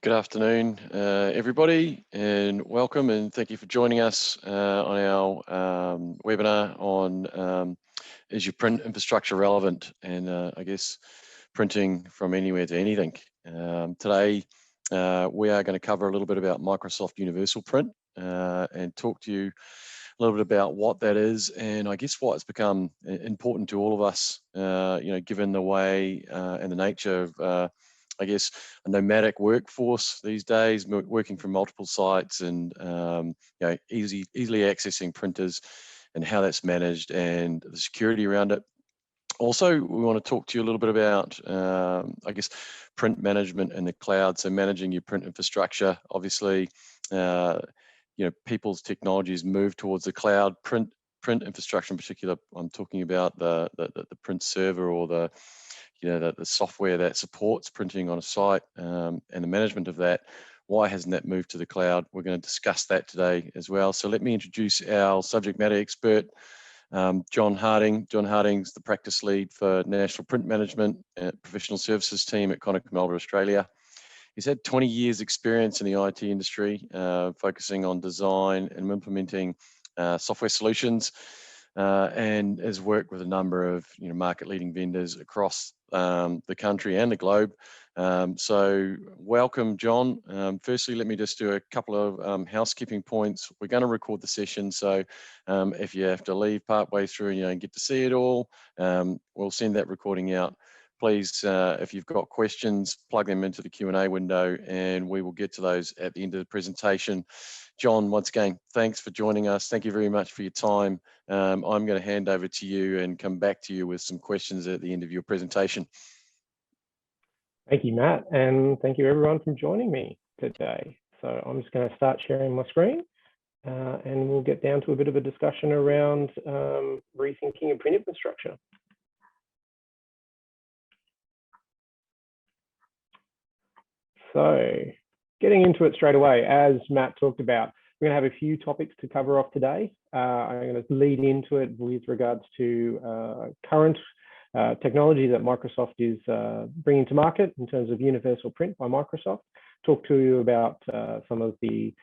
Good afternoon, everybody, and welcome, and thank you for joining us on our webinar on is your print infrastructure relevant, and I guess printing from anywhere to anything. Today, we are going to cover a little bit about Microsoft Universal Print and talk to you a little bit about what that is, and I guess why it's become important to all of us, given the way and the nature of I guess, a nomadic workforce these days, working from multiple sites and easily accessing printers and how that's managed and the security around it. Also, we want to talk to you a little bit about, I guess, print management in the cloud. So managing your print infrastructure, obviously, people's technologies move towards the cloud. Print infrastructure in particular, I'm talking about the print server or the software that supports printing on a site and the management of that. Why hasn't that moved to the cloud? We're going to discuss that today as well. So let me introduce our subject matter expert, John Harding. John Harding's the practice lead for National Print Management and Professional Services team at Konica Minolta Australia. He's had 20 years experience in the IT industry, focusing on design and implementing software solutions, and has worked with a number of market-leading vendors across the country and the globe. So welcome, John. Firstly, let me just do a couple of housekeeping points. We're going to record the session, so if you have to leave partway through and you don't get to see it all, we'll send that recording out. Please, if you've got questions, plug them into the Q&A window and we will get to those at the end of the presentation. John, once again, thanks for joining us. Thank you very much for your time. I'm going to hand over to you and come back to you with some questions at the end of your presentation. Thank you, Matt, and thank you everyone for joining me today. So I'm just going to start sharing my screen and we'll get down to a bit of a discussion around rethinking of print infrastructure. So getting into it straight away, as Matt talked about, we're going to have a few topics to cover off today. I'm going to lead into it with regards to current technology that Microsoft is bringing to market in terms of Universal Print by Microsoft. Talk to you about some of the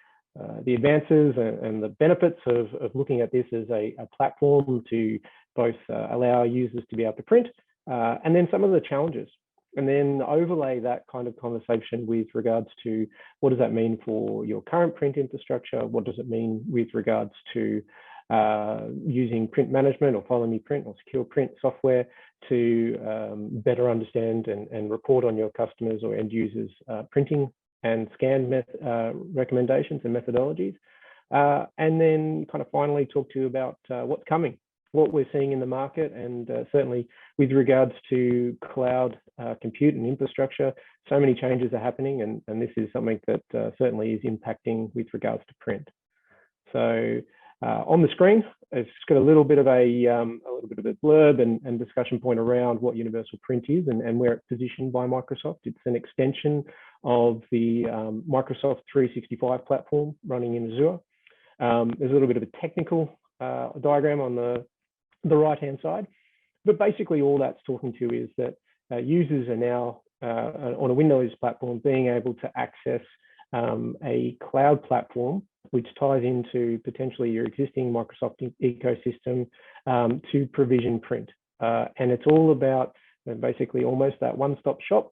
advances and the benefits of looking at this as a platform to both allow users to be able to print, and then some of the challenges. And then overlay that kind of conversation with regards to what does that mean for your current print infrastructure? What does it mean with regards to using print management or Follow Me Print or secure print software to better understand and report on your customers or end users printing and scan recommendations and methodologies. And then kind of finally talk to you about what's coming, what we're seeing in the market, and certainly with regards to cloud compute and infrastructure, so many changes are happening, and this is something that certainly is impacting with regards to print. So on the screen, it's got a little bit of a blurb and discussion point around what Universal Print is and where it's positioned by Microsoft. It's an extension of the Microsoft 365 platform running in Azure. There's a little bit of a technical diagram on the right-hand side, but basically all that's talking to is that users are now on a Windows platform being able to access a cloud platform which ties into potentially your existing Microsoft ecosystem to provision print. And it's all about basically almost that one-stop shop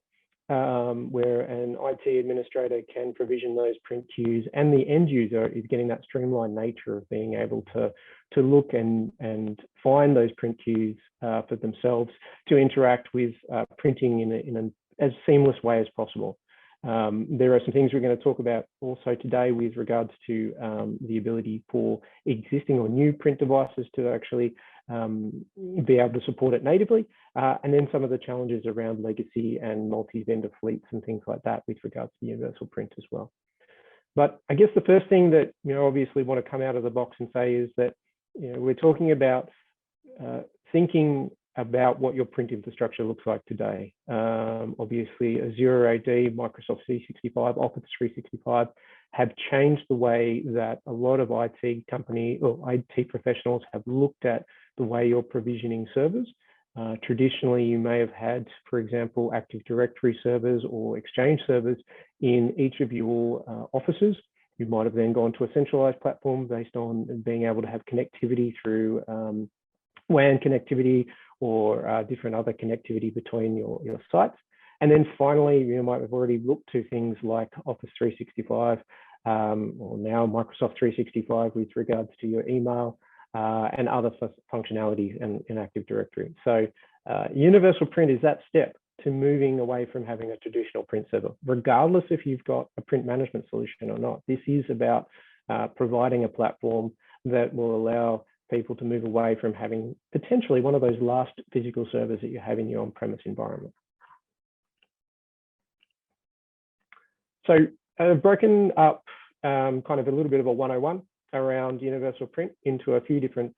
where an IT administrator can provision those print queues, and the end user is getting that streamlined nature of being able to look and find those print queues for themselves to interact with printing in an as seamless way as possible. There are some things we're going to talk about also today with regards to the ability for existing or new print devices to actually be able to support it natively, and then some of the challenges around legacy and multi-vendor fleets and things like that with regards to Universal Print as well. But I guess the first thing that obviously want to come out of the box and say is that we're talking about thinking about what your print infrastructure looks like today. Obviously, Azure AD, Microsoft 365, Office 365 have changed the way that a lot of IT company or IT professionals have looked at the way you're provisioning servers. Traditionally, you may have had, for example, Active Directory servers or Exchange servers in each of your offices. You might have then gone to a centralized platform based on being able to have connectivity through WAN connectivity or different other connectivity between your sites. And then finally, you might have already looked to things like Office 365 or now Microsoft 365 with regards to your email and other functionalities in Active Directory. So Universal Print is that step to moving away from having a traditional print server, regardless if you've got a print management solution or not. This is about providing a platform that will allow people to move away from having potentially one of those last physical servers that you have in your on-premise environment. So I've broken up kind of a little bit of a 101 around Universal Print into a few different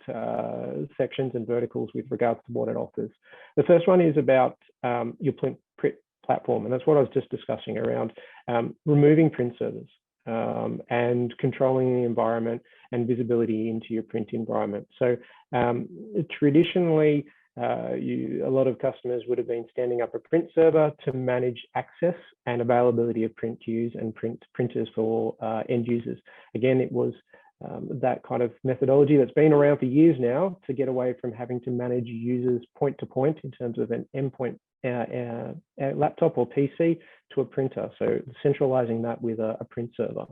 sections and verticals with regards to what it offers. The first one is about your print platform, and that's what I was just discussing around removing print servers and controlling the environment and visibility into your print environment. So traditionally, a lot of customers would have been standing up a print server to manage access and availability of print queues and printers for end users. Again, it was that kind of methodology that's been around for years now to get away from having to manage users point to point in terms of an endpoint laptop or PC to a printer. So centralizing that with a print server.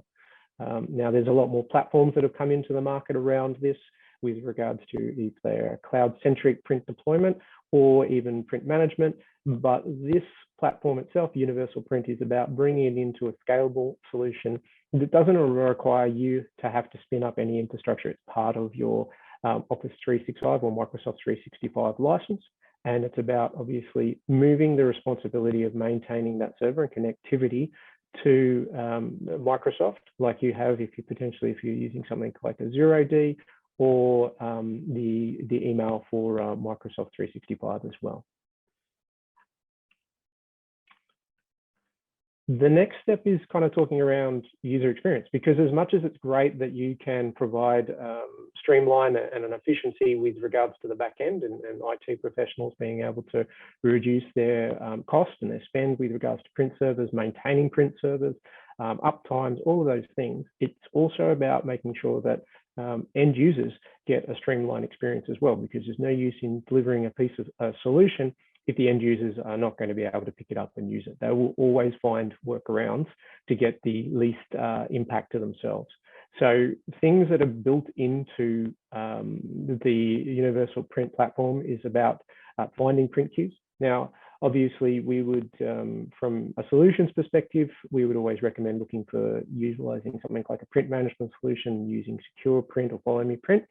Now there's a lot more platforms that have come into the market around this with regards to if they're cloud-centric print deployment or even print management. But this platform itself, Universal Print, is about bringing it into a scalable solution that doesn't require you to have to spin up any infrastructure. It's part of your Office 365 or Microsoft 365 license. And it's about obviously moving the responsibility of maintaining that server and connectivity to Microsoft, like you have if you're using something like Azure AD or the email for Microsoft 365 as well. The next step is kind of talking around user experience, because as much as it's great that you can provide streamline and an efficiency with regards to the back end and IT professionals being able to reduce their cost and their spend with regards to print servers, maintaining print servers, uptimes, all of those things, it's also about making sure that end users get a streamlined experience as well, because there's no use in delivering a piece of a solution if the end users are not going to be able to pick it up and use it. They will always find workarounds to get the least impact to themselves. So things that are built into the Universal Print platform is about finding print queues. Now, obviously, we would, from a solutions perspective, we would always recommend looking for utilizing something like a print management solution using Secure Print or Follow Me Print.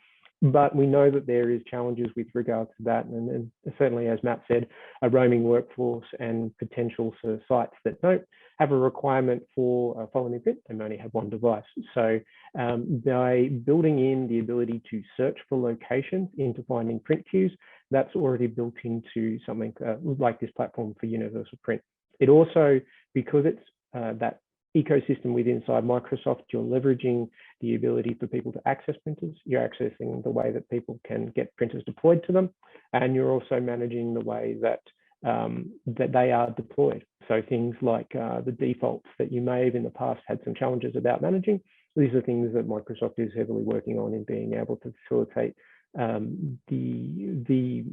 But we know that there is challenges with regards to that. And certainly, as Matt said, a roaming workforce and potential for sites that don't have a requirement for Follow Me Print and only have one device. So by building in the ability to search for locations into finding print queues, that's already built into something like this platform for Universal Print. It also, because it's that ecosystem within inside Microsoft, you're leveraging the ability for people to access printers. You're accessing the way that people can get printers deployed to them, and you're also managing the way that that they are deployed. So things like the defaults that you may have in the past had some challenges about managing. These are things that Microsoft is heavily working on in being able to facilitate the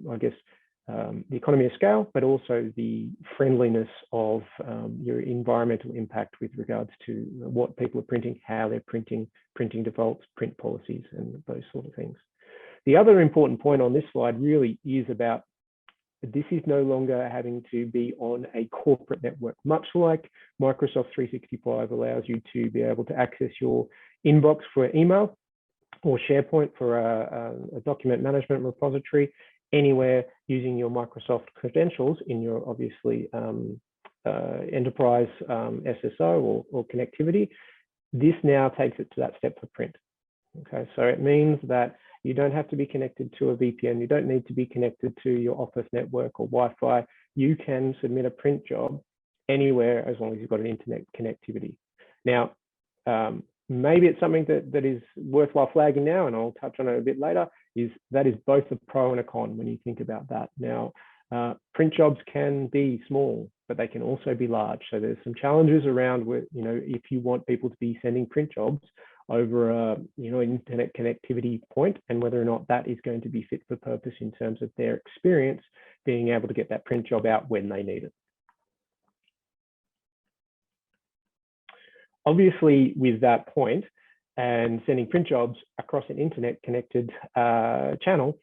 economy of scale, but also the friendliness of your environmental impact with regards to what people are printing, how they're printing defaults, print policies, and those sort of things. The other important point on this slide really is about this is no longer having to be on a corporate network, much like Microsoft 365 allows you to be able to access your inbox for email or SharePoint for a document management repository anywhere using your Microsoft credentials in your obviously enterprise SSO or connectivity. This now takes it to that step for print. Okay, so it means that you don't have to be connected to a VPN. You don't need to be connected to your office network or Wi-Fi. You can submit a print job anywhere as long as you've got an internet connectivity. Now, maybe it's something that is worthwhile flagging now, and I'll touch on it a bit later, is that is both a pro and a con when you think about that. Now, Print jobs can be small, but they can also be large. So there's some challenges around where, if you want people to be sending print jobs over a, internet connectivity point, and whether or not that is going to be fit for purpose in terms of their experience, being able to get that print job out when they need it. Obviously, with that point and sending print jobs across an internet connected channel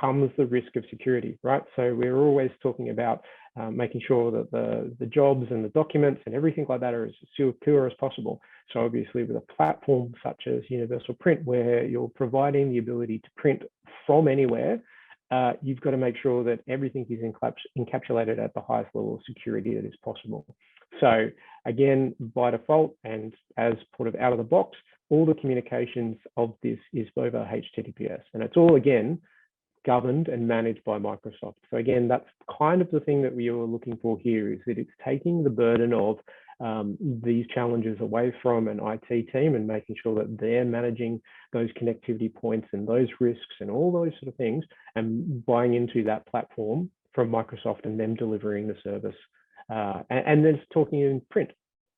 comes the risk of security, right? So we're always talking about making sure that the jobs and the documents and everything like that are as secure as possible. So obviously with a platform such as Universal Print, where you're providing the ability to print from anywhere, you've got to make sure that everything is encapsulated at the highest level of security that is possible. So again, by default and as sort of out of the box, all the communications of this is over HTTPS, and it's all, again, governed and managed by Microsoft. So again, that's kind of the thing that we are looking for here, is that it's taking the burden of these challenges away from an IT team and making sure that they're managing those connectivity points and those risks and all those sort of things, and buying into that platform from Microsoft and them delivering the service. And then talking in print.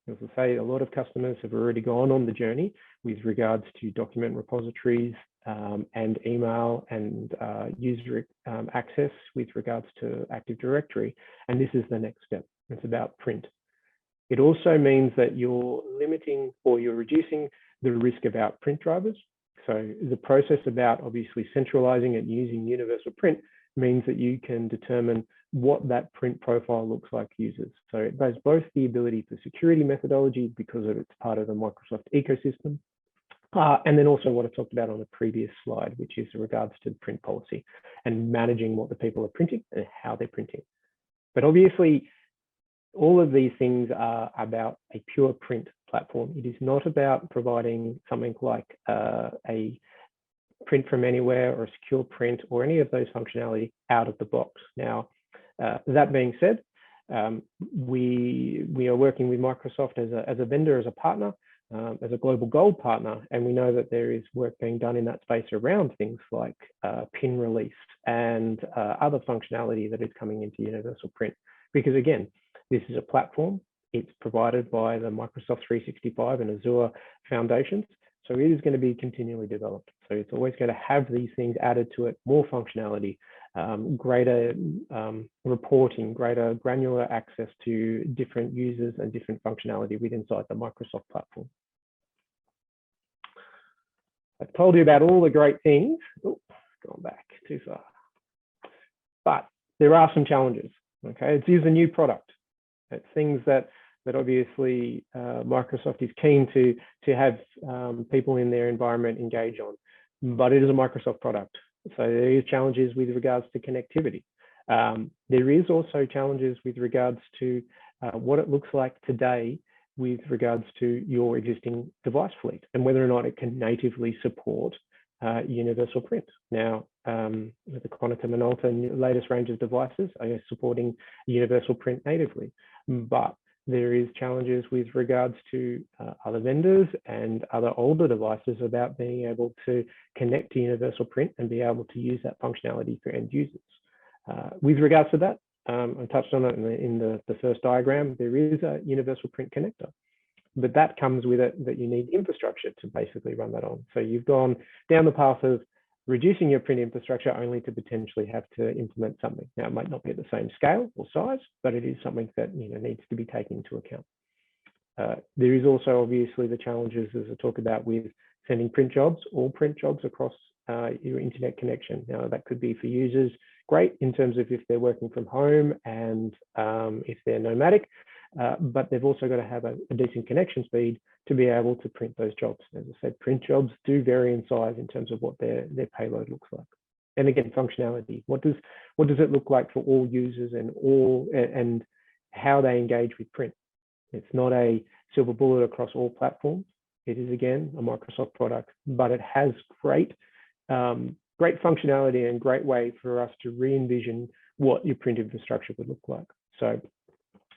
As I say, a lot of customers have already gone on the journey with regards to document repositories and email and user access with regards to Active Directory. And this is the next step. It's about print. It also means that you're limiting or you're reducing the risk about print drivers. So the process about obviously centralizing and using Universal Print means that you can determine what that print profile looks like to users. So it has both the ability for security methodology because of it's part of the Microsoft ecosystem, and then also what I talked about on the previous slide, which is in regards to the print policy and managing what the people are printing and how they're printing. But obviously, all of these things are about a pure print platform. It is not about providing something like a print from anywhere or a secure print or any of those functionality out of the box. Now, that being said, we are working with Microsoft as a vendor, as a partner, as a global gold partner, and we know that there is work being done in that space around things like pin release and other functionality that is coming into Universal Print. Because again, this is a platform. It's provided by the Microsoft 365 and Azure foundations. So it is going to be continually developed. So it's always going to have these things added to it, more functionality, greater reporting, greater granular access to different users and different functionality within inside the Microsoft platform. I've told you about all the great things. Oh, gone back too far. But there are some challenges. Okay, it is a new product. It's things that obviously Microsoft is keen to have people in their environment engage on, but it is a Microsoft product. So there is challenges with regards to connectivity. There is also challenges with regards to what it looks like today with regards to your existing device fleet and whether or not it can natively support Universal Print. Now, with the Quantum and Alta latest range of devices are supporting Universal Print natively, but there is challenges with regards to other vendors and other older devices about being able to connect to Universal Print and be able to use that functionality for end users. With regards to that, I touched on it in the first diagram, there is a Universal Print connector, but that comes with it that you need infrastructure to basically run that on. So you've gone down the path of reducing your print infrastructure only to potentially have to implement something. Now, it might not be at the same scale or size, but it is something that needs to be taken into account. There is also obviously the challenges, as I talk about, with sending print jobs, all print jobs across your internet connection. Now, that could be for users, great in terms of if they're working from home and if they're nomadic, but they've also got to have a decent connection speed to be able to print those jobs. As I said, print jobs do vary in size in terms of what their payload looks like. And again, functionality. What does it look like for all users and how they engage with print? It's not a silver bullet across all platforms. It is, again, a Microsoft product, but it has great functionality and great way for us to re-envision what your print infrastructure would look like. So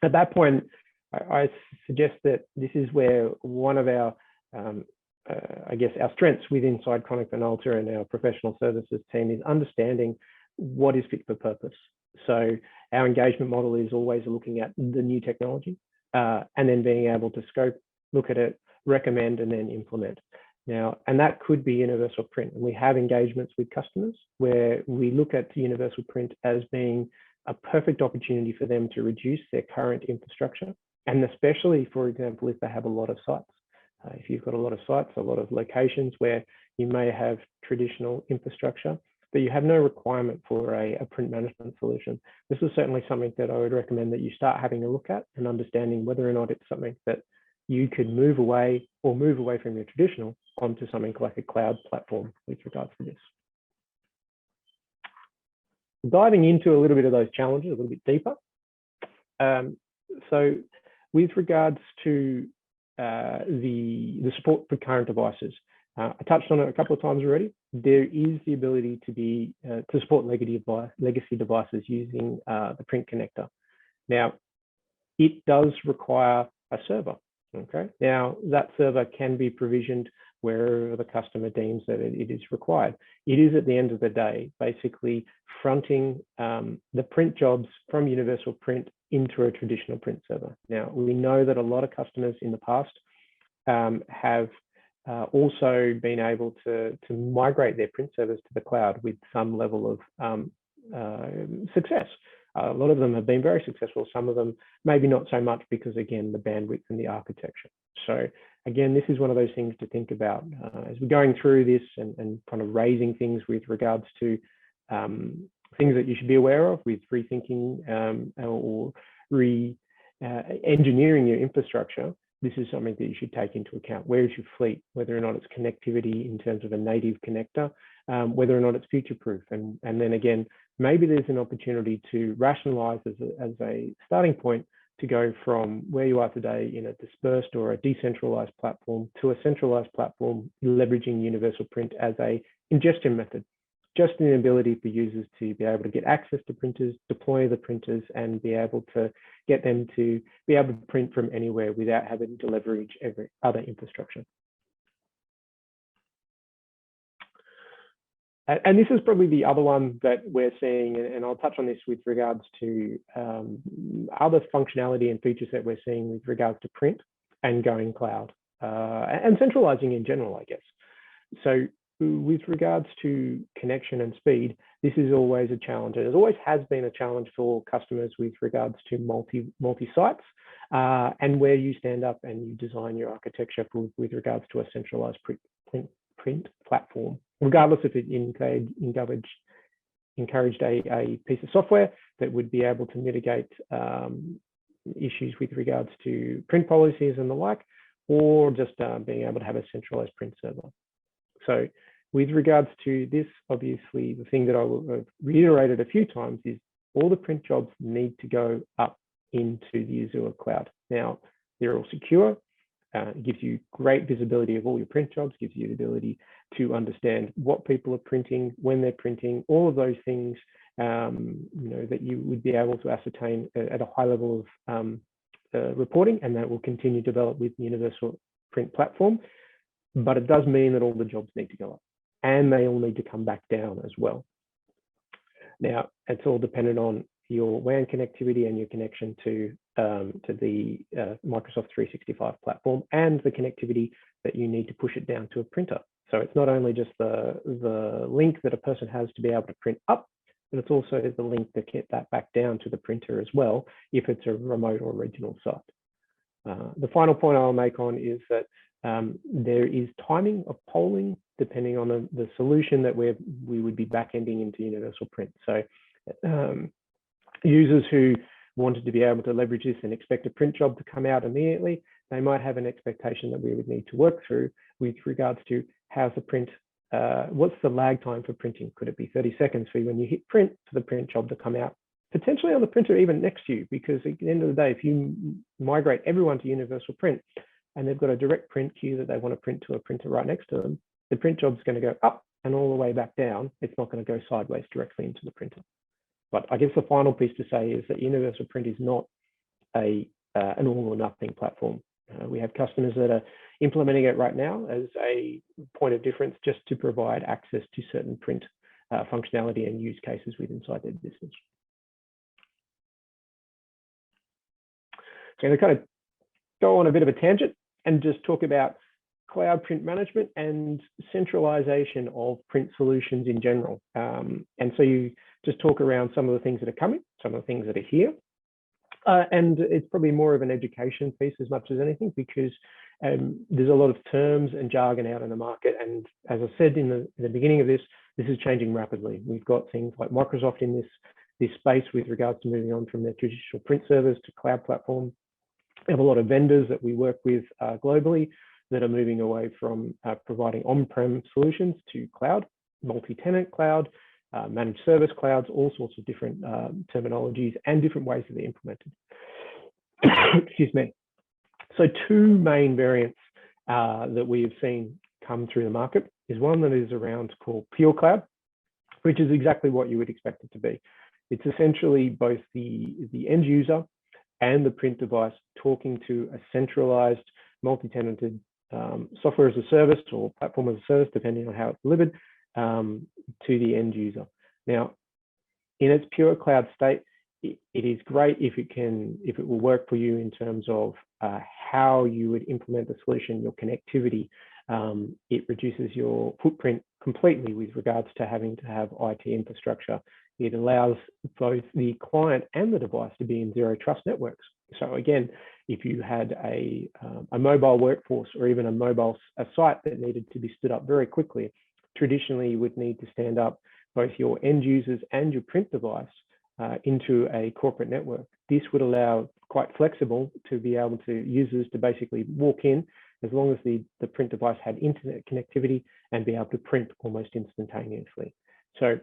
at that point, I suggest that this is where one of our, I guess, our strengths within Chronic and Alta and our professional services team is understanding what is fit for purpose. So our engagement model is always looking at the new technology and then being able to scope, look at it, recommend, and then implement. Now, and that could be universal print. And we have engagements with customers where we look at universal print as being a perfect opportunity for them to reduce their current infrastructure. And especially, for example, if they have a lot of sites. If you've got a lot of sites, a lot of locations where you may have traditional infrastructure, but you have no requirement for a print management solution. This is certainly something that I would recommend that you start having a look at and understanding whether or not it's something that you could move away from your traditional onto something like a cloud platform with regards to this. Diving into a little bit of those challenges a little bit deeper. So with regards to the support for current devices, I touched on it a couple of times already. There is the ability to support legacy devices using the print connector. Now, it does require a server. Okay. Now, that server can be provisioned wherever the customer deems that it is required. It is, at the end of the day, basically fronting the print jobs from Universal Print into a traditional print server. Now, we know that a lot of customers in the past have also been able to migrate their print servers to the cloud with some level of success. A lot of them have been very successful. Some of them maybe not so much because, again, the bandwidth and the architecture. So again, this is one of those things to think about as we're going through this and kind of raising things with regards to things that you should be aware of with rethinking or engineering your infrastructure. This is something that you should take into account. Where is your fleet? Whether or not it's connectivity in terms of a native connector, whether or not it's future-proof. And then again, maybe there's an opportunity to rationalize as a starting point to go from where you are today in a dispersed or a decentralized platform to a centralized platform, leveraging Universal Print as a ingestion method. Just an ability for users to be able to get access to printers, deploy the printers, and be able to get them to be able to print from anywhere without having to leverage every other infrastructure. And this is probably the other one that we're seeing, and I'll touch on this with regards to other functionality and features that we're seeing with regards to print and going cloud and centralizing in general, I guess. So with regards to connection and speed, this is always a challenge. It always has been a challenge for customers with regards to multi-sites and where you stand up and you design your architecture with regards to a centralized print platform, regardless if it encouraged a piece of software that would be able to mitigate issues with regards to print policies and the like, or just being able to have a centralized print server. So with regards to this, obviously, the thing that I will have reiterated a few times is all the print jobs need to go up into the Azure cloud. Now, they're all secure. It gives you great visibility of all your print jobs, gives you the ability to understand what people are printing, when they're printing, all of those things, that you would be able to ascertain at a high level of reporting, and that will continue to develop with the Universal Print platform. But it does mean that all the jobs need to go up, and they all need to come back down as well. Now, it's all dependent on your WAN connectivity and your connection to the Microsoft 365 platform, and the connectivity that you need to push it down to a printer. So it's not only just the link that a person has to be able to print up, but it's also the link to get that back down to the printer as well, if it's a remote or regional site. The final point I'll make on is that there is timing of polling depending on the solution that we would be back-ending into Universal Print. So users who wanted to be able to leverage this and expect a print job to come out immediately, they might have an expectation that we would need to work through with regards to how's the print, what's the lag time for printing? Could it be 30 seconds for you when you hit print for the print job to come out? Potentially on the printer even next to you, because at the end of the day, if you migrate everyone to Universal Print and they've got a direct print queue that they want to print to a printer right next to them, the print job's going to go up and all the way back down. It's not going to go sideways directly into the printer. But I guess the final piece to say is that Universal Print is not an all or nothing platform. We have customers that are implementing it right now as a point of difference, just to provide access to certain print functionality and use cases within inside their business. going to kind of go on a bit of a tangent and just talk about cloud print management and centralization of print solutions in general. And so you just talk around some of the things that are coming, some of the things that are here. And it's probably more of an education piece as much as anything, because there's a lot of terms and jargon out in the market. And as I said in the beginning of this is changing rapidly. We've got things like Microsoft in this space with regards to moving on from their traditional print servers to cloud platform. We have a lot of vendors that we work with globally that are moving away from providing on-prem solutions to cloud, multi-tenant cloud, managed service clouds, all sorts of different terminologies and different ways that they're implemented. Excuse me. So two main variants that we have seen come through the market is one that is around called pure cloud, which is exactly what you would expect it to be. It's essentially both the end user and the print device talking to a centralized, multi-tenanted software as a service or platform as a service, depending on how it's delivered, to the end user. Now, in its pure cloud state, it is great if it will work for you in terms of how you would implement the solution, your connectivity. It reduces your footprint completely with regards to having to have IT infrastructure. It allows both the client and the device to be in zero trust networks. So again, if you had a mobile workforce or even a site that needed to be stood up very quickly, traditionally you would need to stand up both your end users and your print device into a corporate network. This would allow quite flexible to be able to users to basically walk in as long as the print device had internet connectivity and be able to print almost instantaneously. So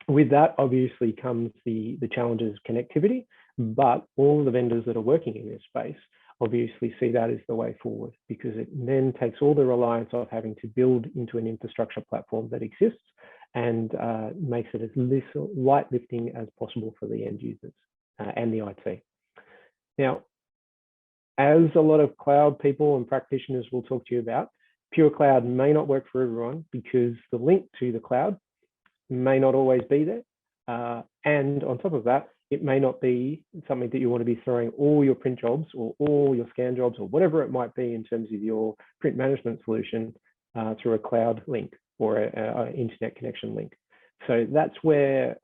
with that obviously comes the challenges of connectivity, but all of the vendors that are working in this space obviously see that as the way forward, because it then takes all the reliance of having to build into an infrastructure platform that exists and makes it as light lifting as possible for the end users and the IT. Now, as a lot of cloud people and practitioners will talk to you about, pure cloud may not work for everyone because the link to the cloud may not always be there. And on top of that, it may not be something that you want to be throwing all your print jobs or all your scan jobs or whatever it might be in terms of your print management solution through a cloud link or an internet connection link. So that's where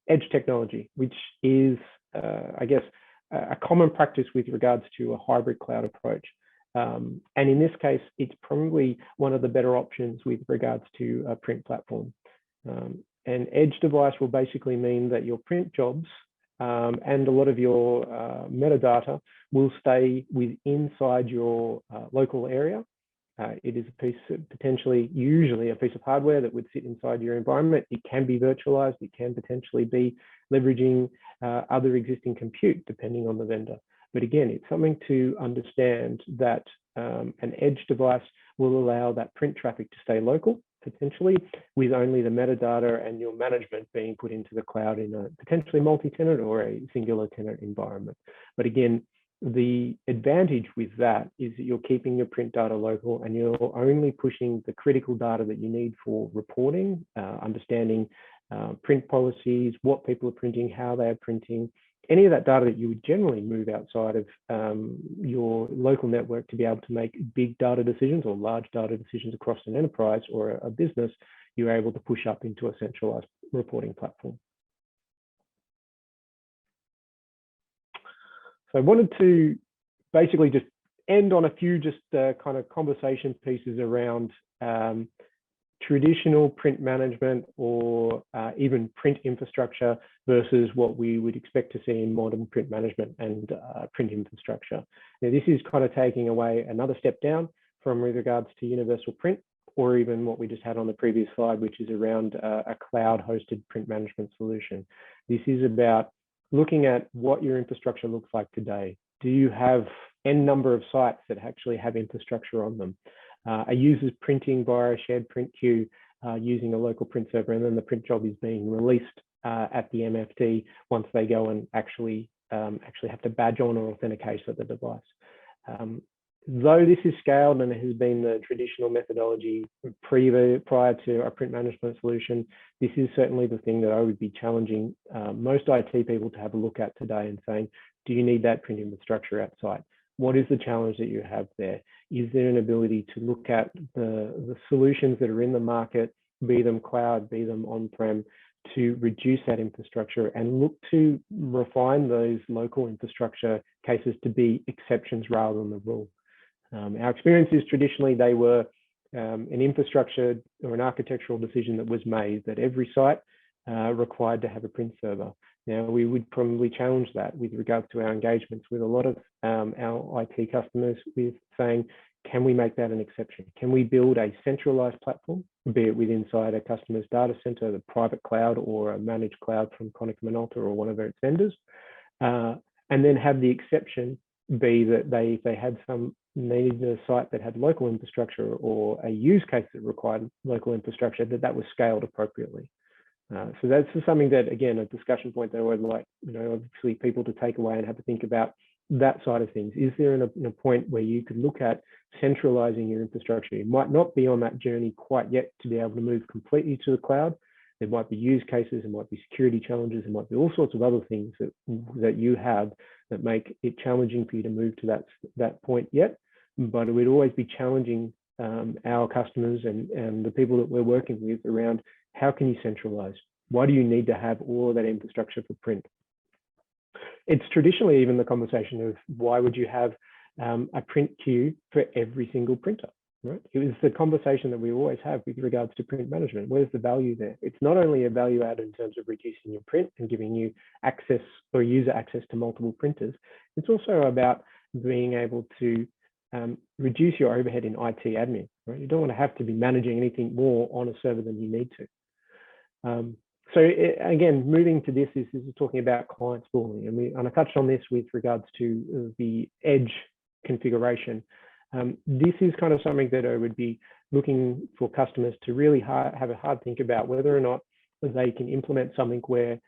edge technology, which is, I guess, a common practice with regards to a hybrid cloud approach. And in this case, it's probably one of the better options with regards to a print platform. An edge device will basically mean that your print jobs and a lot of your metadata will stay inside your local area. It is a piece of potentially, usually a piece of hardware that would sit inside your environment. It can be virtualized. It can potentially be leveraging other existing compute, depending on the vendor. But again, it's something to understand that an edge device will allow that print traffic to stay local, potentially, with only the metadata and your management being put into the cloud in a potentially multi-tenant or a singular tenant environment. But again, the advantage with that is that you're keeping your print data local and you're only pushing the critical data that you need for reporting, understanding print policies, what people are printing, how they are printing, any of that data that you would generally move outside of your local network to be able to make big data decisions or large data decisions across an enterprise or a business, you're able to push up into a centralized reporting platform. So I wanted to basically just end on a few kind of conversation pieces around traditional print management or even print infrastructure versus what we would expect to see in modern print management and print infrastructure. Now, this is kind of taking away another step down from with regards to universal print, or even what we just had on the previous slide, which is around a cloud-hosted print management solution. This is about looking at what your infrastructure looks like today. Do you have N number of sites that actually have infrastructure on them? Are users printing via a shared print queue using a local print server, and then the print job is being released at the MFT once they go and actually have to badge on or authenticate at the device? Though this is scaled and it has been the traditional methodology prior to our print management solution, this is certainly the thing that I would be challenging most IT people to have a look at today and saying, Do you need that print infrastructure at site? What is the challenge that you have there? Is there an ability to look at the solutions that are in the market, be them cloud, be them on-prem, to reduce that infrastructure and look to refine those local infrastructure cases to be exceptions rather than the rule? Our experience is traditionally they were an infrastructure or an architectural decision that was made that every site required to have a print server. Now, we would probably challenge that with regards to our engagements with a lot of our IT customers with saying, can we make that an exception? Can we build a centralized platform, be it within inside a customer's data center, the private cloud, or a managed cloud from Konica Minolta or one of its vendors, and then have the exception be that they had some needed a site that had local infrastructure or a use case that required local infrastructure, that was scaled appropriately. So that's something that, again, a discussion point that I would like, obviously people to take away and have to think about that side of things. Is there a point where you could look at centralizing your infrastructure? You might not be on that journey quite yet to be able to move completely to the cloud. There might be use cases, there might be security challenges, there might be all sorts of other things that you have that make it challenging for you to move to that point yet. But it would always be challenging our customers and the people that we're working with around, how can you centralize? Why do you need to have all of that infrastructure for print? It's traditionally even the conversation of, why would you have a print queue for every single printer, right? It was the conversation that we always have with regards to print management. Where's the value there? It's not only a value add in terms of reducing your print and giving you access or user access to multiple printers. It's also about being able to reduce your overhead in IT admin, right? You don't want to have to be managing anything more on a server than you need to. Again, moving to this is talking about client spooling, and I touched on this with regards to the edge configuration. This is kind of something that I would be looking for customers to really have a hard think about whether or not they can implement something where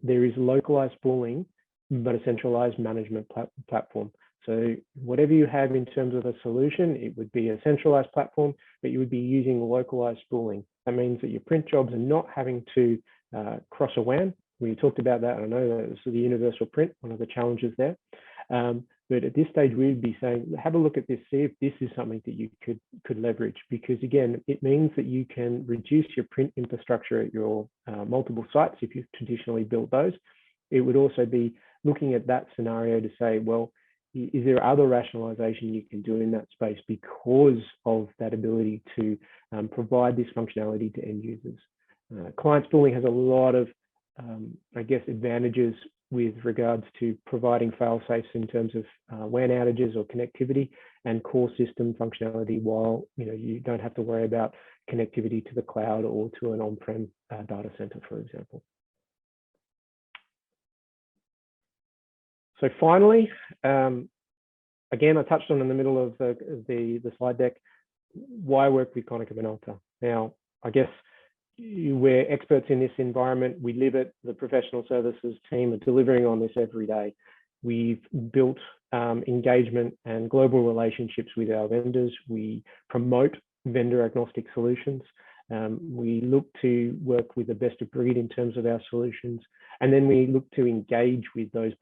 there is localized spooling, but a centralized management platform. So whatever you have in terms of a solution, it would be a centralized platform, but you would be using localized spooling. That means that your print jobs are not having to cross a WAN. We talked about that. I know that was the universal print, one of the challenges there. But at this stage, we would be saying, have a look at this, see if this is something that you could leverage, because again, it means that you can reduce your print infrastructure at your multiple sites if you've traditionally built those. It would also be looking at that scenario to say, well, is there other rationalization you can do in that space because of that ability to provide this functionality to end users? Client spooling has a lot of, I guess, advantages with regards to providing fail safes in terms of WAN outages or connectivity and core system functionality, while you don't have to worry about connectivity to the cloud or to an on-prem data center, for example. So finally, again, I touched on in the middle of the slide deck, why work with Konica Minolta? Now, I guess we're experts in this environment. We live it. The professional services team are delivering on this every day. We've built engagement and global relationships with our vendors. We promote vendor agnostic solutions. We look to work with the best of breed in terms of our solutions. And then we look to engage with those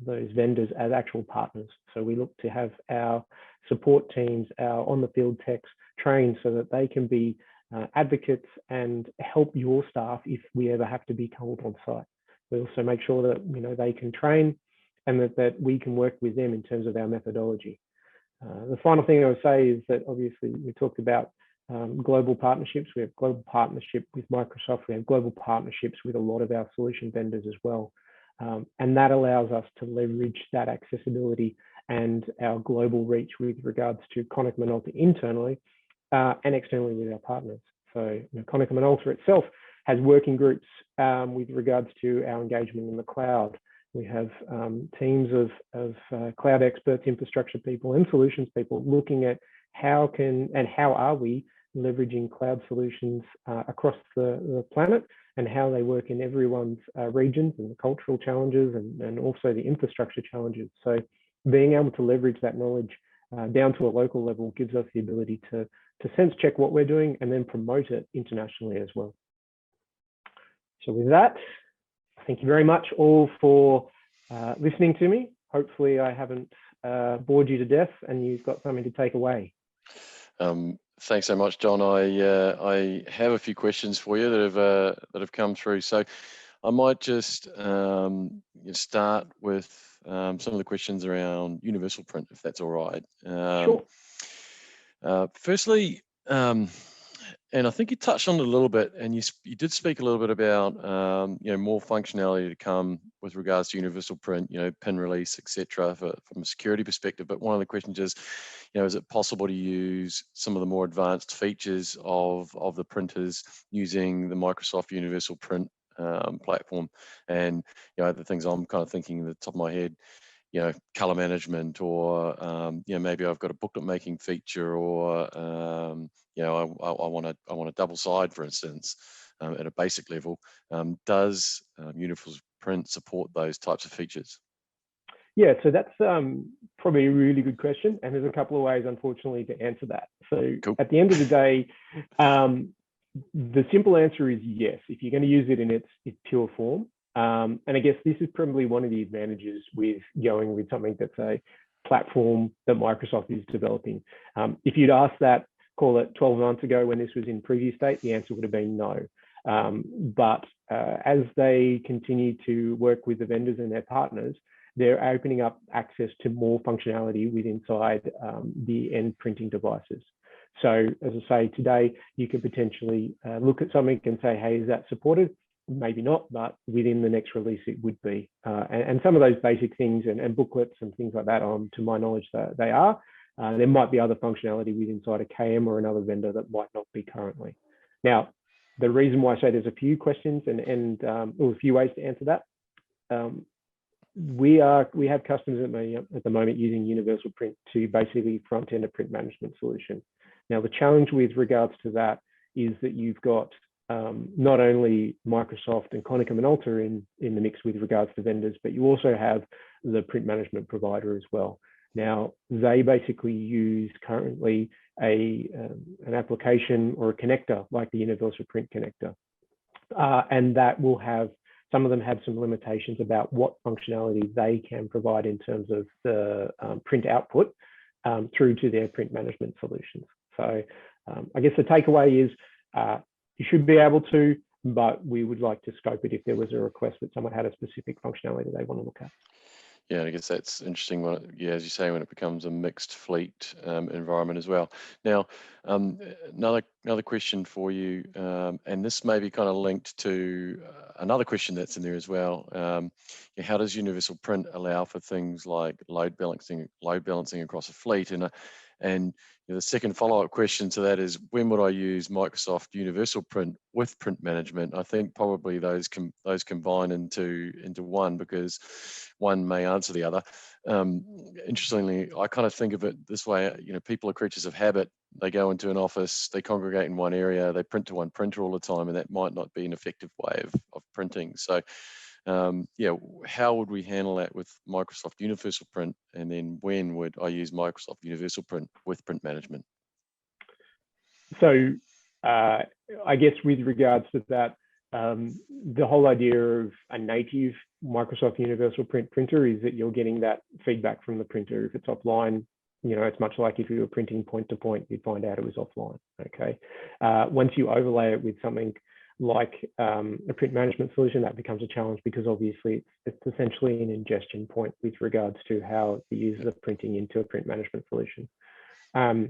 vendors as actual partners. So we look to have our support teams, our on-the-field techs trained so that they can be advocates and help your staff if we ever have to be called on site. We also make sure that they can train and that we can work with them in terms of our methodology. The final thing I would say is that obviously we talked about global partnerships. We have global partnership with Microsoft. We have global partnerships with a lot of our solution vendors as well. And that allows us to leverage that accessibility and our global reach with regards to Konica Minolta internally and externally with our partners. So Konica Minolta itself has working groups with regards to our engagement in the cloud. We have teams of cloud experts, infrastructure people, and solutions people looking at how are we leveraging cloud solutions across the planet, and how they work in everyone's regions and the cultural challenges and also the infrastructure challenges. So being able to leverage that knowledge down to a local level gives us the ability to sense check what we're doing and then promote it internationally as well. So with that, thank you very much all for listening to me. Hopefully I haven't bored you to death and you've got something to take away. Thanks so much, John. I have a few questions for you that have come through. So I might just start with some of the questions around universal print, if that's all right. Sure. Firstly, and I think you touched on it a little bit, and you did speak a little bit about more functionality to come with regards to universal print, pin release, etc. From a security perspective. But one of the questions is it possible to use some of the more advanced features of the printers using the Microsoft Universal Print platform? And the things I'm kind of thinking at the top of my head, color management, or maybe I've got a booklet making feature, or I want a double side, for instance, at a basic level. Does Universal Print support those types of features? Yeah, so that's probably a really good question, and there's a couple of ways, unfortunately, to answer that. So cool. At the end of the day, the simple answer is yes, if you're going to use it in its pure form. And I guess this is probably one of the advantages with going with something that's a platform that Microsoft is developing. If you'd asked that, call it 12 months ago when this was in preview state, the answer would have been no. But as they continue to work with the vendors and their partners, they're opening up access to more functionality with inside the end printing devices. So as I say, today, you could potentially look at something and say, hey, is that supported? Maybe not, but within the next release, it would be. And some of those basic things and booklets and things like that, to my knowledge, they are. There might be other functionality with inside a KM or another vendor that might not be currently. Now, the reason why I say there's a few questions or a few ways to answer that. We have customers at the moment using Universal Print to basically front end a print management solution. Now, the challenge with regards to that is that you've got not only Microsoft and Konica Minolta in the mix with regards to vendors, but you also have the print management provider as well. Now, they basically use currently an application or a connector like the Universal Print connector. And that will have, some of them have some limitations about what functionality they can provide in terms of the print output through to their print management solutions. So I guess the takeaway is you should be able to, but we would like to scope it if there was a request that someone had a specific functionality that they want to look at. Yeah, I guess that's interesting. As you say, when it becomes a mixed fleet environment as well. Now, another question for you, and this may be kind of linked to another question that's in there as well. How does Universal Print allow for things like load balancing across a fleet? And the second follow-up question to that is, when would I use Microsoft Universal Print with print management? I think probably those combine into one, because one may answer the other. Interestingly, I kind of think of it this way. People are creatures of habit. They go into an office, they congregate in one area, they print to one printer all the time, and that might not be an effective way of printing. So how would we handle that with Microsoft Universal Print? And then when would I use Microsoft Universal Print with print management? So I guess with regards to that, the whole idea of a native Microsoft Universal Print printer is that you're getting that feedback from the printer. If it's offline, it's much like if you were printing point to point, you'd find out it was offline. Okay. Once you overlay it with something like a print management solution, that becomes a challenge, because obviously it's essentially an ingestion point with regards to how the users are printing into a print management solution. I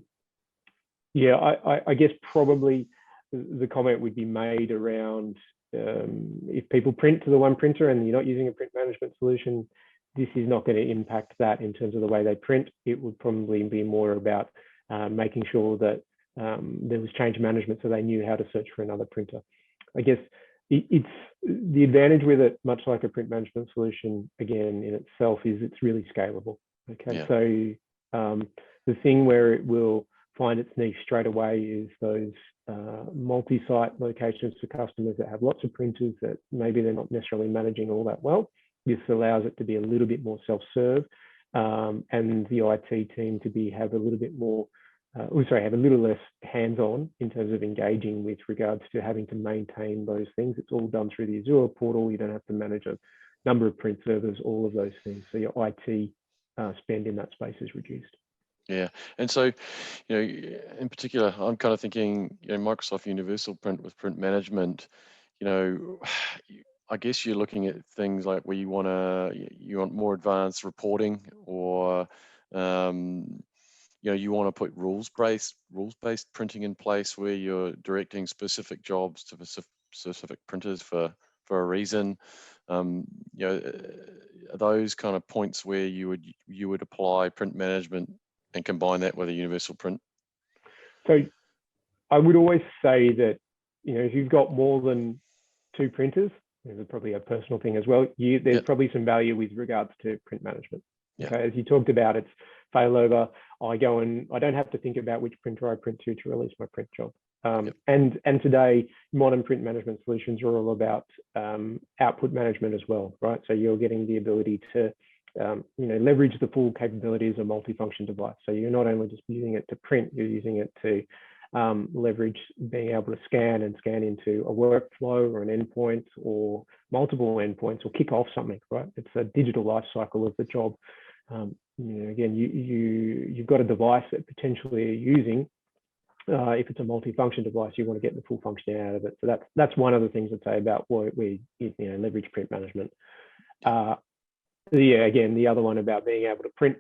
guess probably the comment would be made around if people print to the one printer and you're not using a print management solution, this is not going to impact that in terms of the way they print. It would probably be more about making sure that there was change management so they knew how to search for another printer. I guess it's the advantage with it, much like a print management solution, again, in itself, is it's really scalable. Okay, yeah. So the thing where it will find its niche straight away is those multi-site locations for customers that have lots of printers that maybe they're not necessarily managing all that well. This allows it to be a little bit more self-serve, and the IT team to have a little bit more, have a little less hands-on in terms of engaging with regards to having to maintain those things. It's all done through the Azure portal. You don't have to manage a number of print servers, all of those things. So your IT spend in that space is reduced. Yeah, and so, in particular, I'm kind of thinking, Microsoft Universal Print with print management, I guess you're looking at things like where you want more advanced reporting, or you want to put rules-based printing in place where you're directing specific jobs to specific printers for a reason. Are those kind of points where you would apply print management and combine that with a universal print? So I would always say that, if you've got more than 2 printers, there's probably a personal thing as well, there's probably some value with regards to print management. Okay, as you talked about, it's failover. I don't have to think about which printer I print to release my print job. And today, modern print management solutions are all about output management as well, right? So you're getting the ability to leverage the full capabilities of a multifunction device. So you're not only just using it to print, you're using it to leverage being able to scan into a workflow or an endpoint or multiple endpoints, or kick off something, right? It's a digital life cycle of the job. Again, you've got a device that potentially you're using. If it's a multifunction device, you want to get the full functionality out of it. So that's one of the things I'd say about where we leverage print management. Again, the other one about being able to print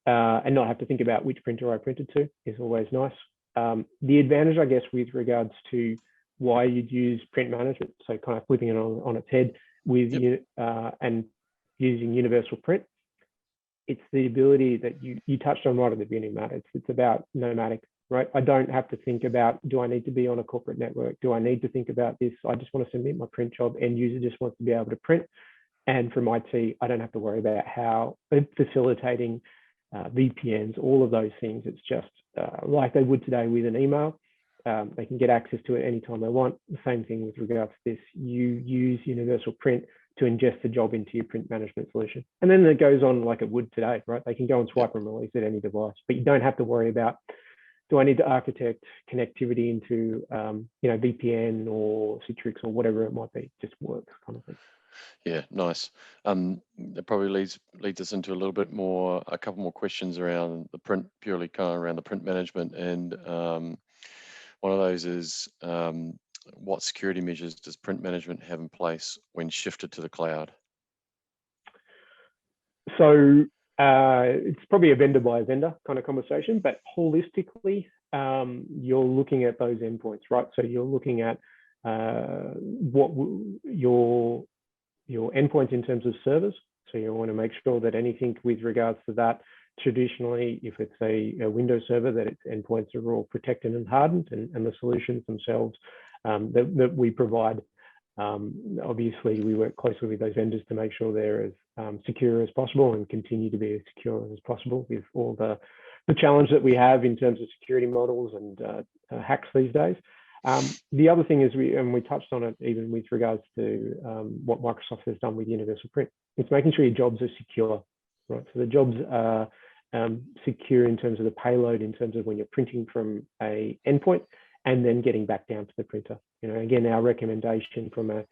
and not have to think about which printer I printed to is always nice. The advantage, I guess, with regards to why you'd use print management, so kind of flipping it on its head with and using universal print, it's the ability that you touched on right at the beginning, Matt. It's about nomadic, right? I don't have to think about, do I need to be on a corporate network? Do I need to think about this? I just want to submit my print job. End user just wants to be able to print. And from IT, I don't have to worry about how facilitating VPNs, all of those things. It's just like they would today with an email. They can get access to it anytime they want. The same thing with regards to this. You use universal print to ingest the job into your print management solution. And then it goes on like it would today, right? They can go and swipe and release at any device, but you don't have to worry about, do I need to architect connectivity into VPN or Citrix or whatever it might be? It just works, kind of thing. Yeah, nice. That probably leads us into a couple more questions around the print, purely kind of around the print management. And one of those is, what security measures does print management have in place when shifted to the cloud? So it's probably a vendor by vendor kind of conversation, but holistically, you're looking at those endpoints, right? So you're looking at what your endpoints in terms of servers. So you want to make sure that anything with regards to that, traditionally, if it's a Windows server, that its endpoints are all protected and hardened, and the solutions themselves that we provide. Obviously, we work closely with those vendors to make sure they're as secure as possible and continue to be as secure as possible with all the challenge that we have in terms of security models and hacks these days. The other thing is, we touched on it even with regards to what Microsoft has done with universal print. It's making sure your jobs are secure, right? So the jobs are secure in terms of the payload, in terms of when you're printing from a endpoint and then getting back down to the printer. Again, our recommendation from a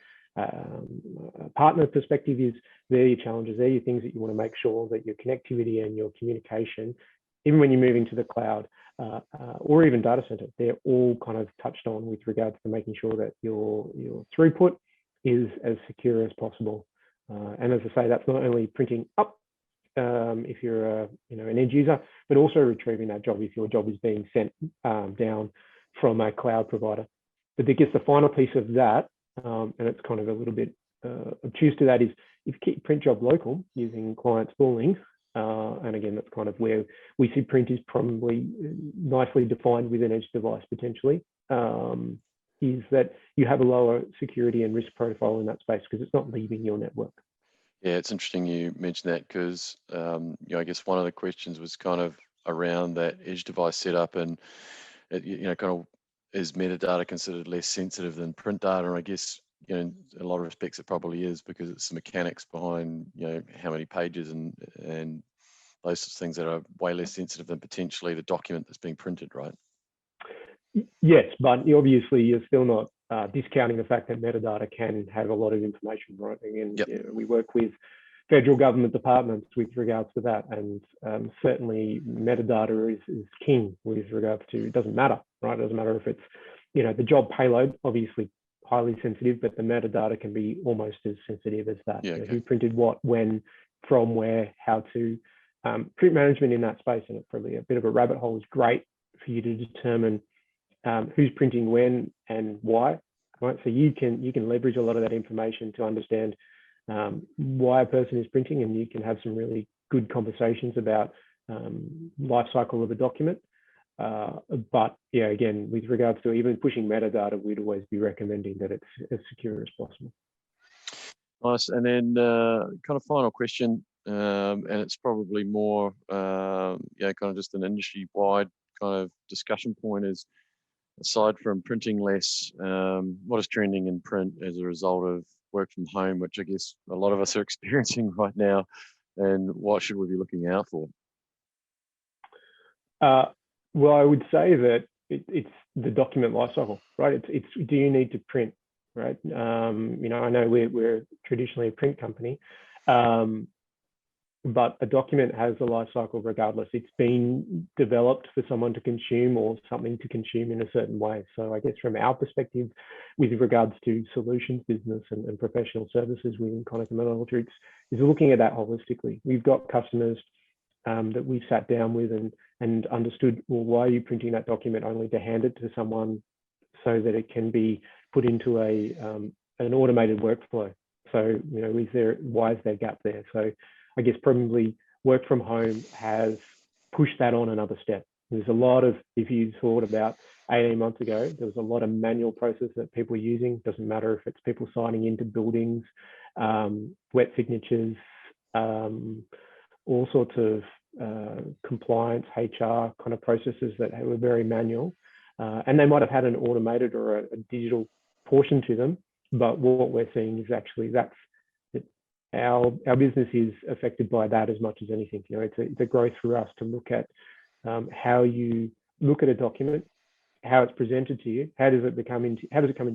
partner perspective is, there are your challenges, there are your things that you want to make sure that your connectivity and your communication, even when you're moving to the cloud or even data center, they're all kind of touched on with regards to making sure that your throughput is as secure as possible. And as I say, that's not only printing up if you're an end user, but also retrieving that job if your job is being sent down from a cloud provider. But I guess the final piece of that, and it's kind of a little bit obtuse to that, is if you keep print job local using client spooling, and again, that's kind of where we see print is probably nicely defined with an edge device potentially, is that you have a lower security and risk profile in that space because it's not leaving your network. Yeah, it's interesting you mentioned that because, I guess one of the questions was kind of around that edge device setup, and kind of, is metadata considered less sensitive than print data? And I guess, in a lot of respects, it probably is, because it's the mechanics behind, how many pages and those sorts of things that are way less sensitive than potentially the document that's being printed, right? Yes, but obviously you're still not discounting the fact that metadata can have a lot of information, right? Again, Yep. we work with federal government departments with regards to that, and certainly metadata is king with regards to, it doesn't matter, right? It doesn't matter if it's, the job payload, obviously highly sensitive, but the metadata can be almost as sensitive as that. Yeah, okay. Who printed what, when, from where, how to. Print management in that space, and it's probably a bit of a rabbit hole, is great for you to determine who's printing when and why, right? So you can leverage a lot of that information to understand why a person is printing, and you can have some really good conversations about life cycle of a document. But yeah, again, with regards to even pushing metadata, we'd always be recommending that it's as secure as possible. Nice. And then kind of final question, and it's probably more, kind of just an industry-wide kind of discussion point is, aside from printing less, what is trending in print as a result of work from home, which I guess a lot of us are experiencing right now, and what should we be looking out for? Well, I would say that it's the document lifecycle, right? It's do you need to print, right? I know we're traditionally a print company, but a document has a life cycle regardless. It's been developed for someone to consume or something to consume in a certain way. So I guess from our perspective, with regards to solutions business and professional services within Konica Minolta, is looking at that holistically. We've got customers that we've sat down with and understood, well, why are you printing that document only to hand it to someone so that it can be put into an automated workflow? So, why is there a gap there? So I guess probably work from home has pushed that on another step. There's a lot of, if you thought about 18 months ago, there was a lot of manual process that people were using. Doesn't matter if it's people signing into buildings, wet signatures, all sorts of compliance, HR kind of processes that were very manual. And they might have had an automated or a digital portion to them. But what we're seeing is actually our business is affected by that as much as anything. It's a growth for us to look at how you look at a document, how it's presented to you, how does it come into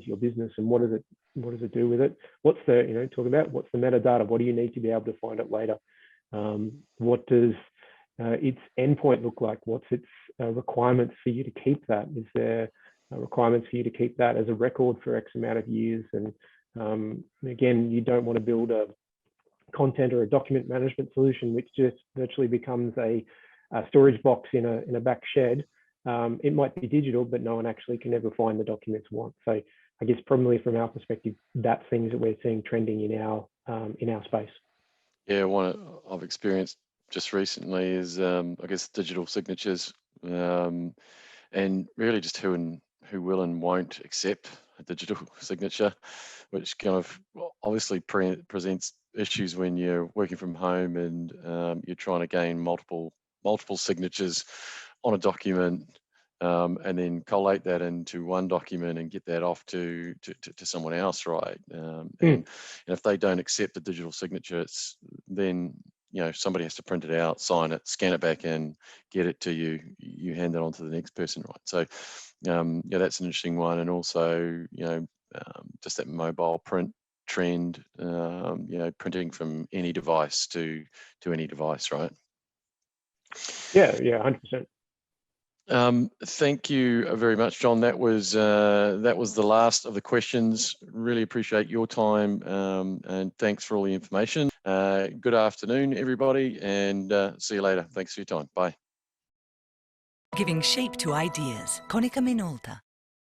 your business, and what does it do with it? What's the talk about what's the metadata? What do you need to be able to find it later? What does its endpoint look like? What's its requirements for you to keep that? Is there requirements for you to keep that as a record for X amount of years? And again, you don't want to build a content or a document management solution which just virtually becomes a storage box in a back shed. It might be digital, but no one actually can ever find the documents want. So I guess probably from our perspective, that's things that we're seeing trending in our space. Yeah, one I've experienced just recently is I guess digital signatures, and really just who will and won't accept a digital signature, which kind of obviously presents issues when you're working from home and you're trying to gain multiple signatures on a document, and then collate that into one document and get that off to someone else, right? And if they don't accept the digital signature, then somebody has to print it out, sign it, scan it back in, get it to you. You hand it on to the next person, right? So that's an interesting one. And also just that mobile print trend, printing from any device to any device, right? Yeah, 100%. Thank you very much, John. That was the last of the questions. Really appreciate your time, and thanks for all the information. Good afternoon, everybody, and see you later. Thanks for your time. Bye. Giving shape to ideas. Konica Minolta.